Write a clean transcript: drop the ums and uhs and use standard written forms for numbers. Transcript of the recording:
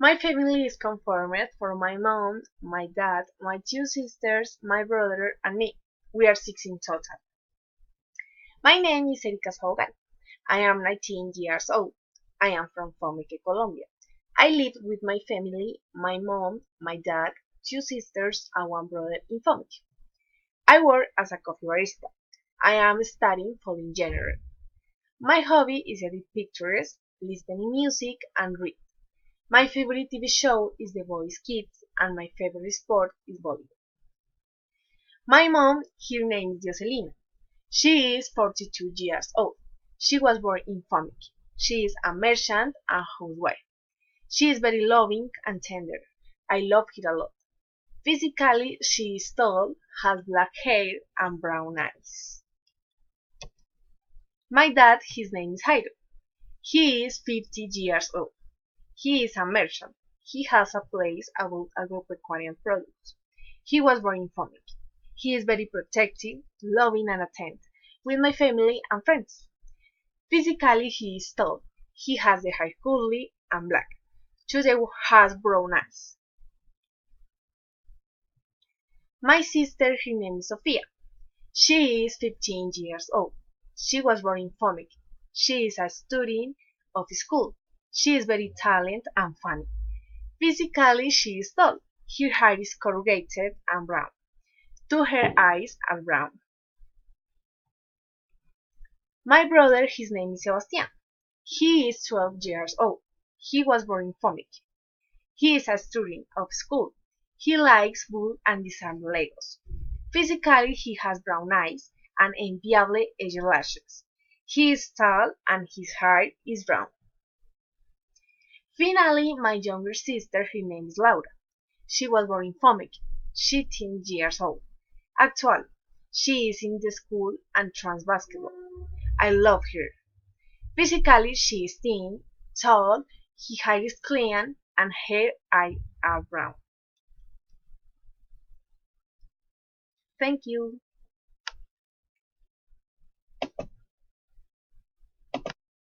My family is conformed for my mom, my dad, my two sisters, my brother, and me. We are six in total. My name is Erika Saugan. I am 19 years old. I am from Fomeque, Colombia. I live with my family, my mom, my dad, two sisters, and one brother in Fomeque. I work as a coffee barista. I am studying food engineering. My hobby is edit pictures, listening music, and read. My favorite TV show is The Voice Kids, and my favorite sport is volleyball. My mom, her name is Jocelyn. She is 42 years old. She was born in Fomeque. She is a merchant and housewife. She is very loving and tender. I love her a lot. Physically, she is tall, has black hair, and brown eyes. My dad, his name is Jairo. He is 50 years old. He is a merchant. He has a place about agropecuarian products. He was born in Fomeque. He is very protective, loving, and attentive with my family and friends. Physically, he is tall. He has the hair curly and black. Today has brown eyes. My sister, her name is Sofia. She is 15 years old. She was born in Fomeque. She is a student of school. She is very talented and funny. Physically, she is tall. Her hair is corrugated and brown. Two her eyes are brown. My brother, his name is Sebastian. He is 12 years old. He was born in Fomeque. He is a student of school. He likes wood and design Legos. Physically, he has brown eyes and enviable eyelashes. He is tall and his hair is brown. Finally, my younger sister, her name is Laura. She was born in Fomeque. She is 10 years old. Actually, she is in the school and trans basketball. I love her. Physically, she is thin, tall, her hair is clean, and her eyes are brown. Thank you.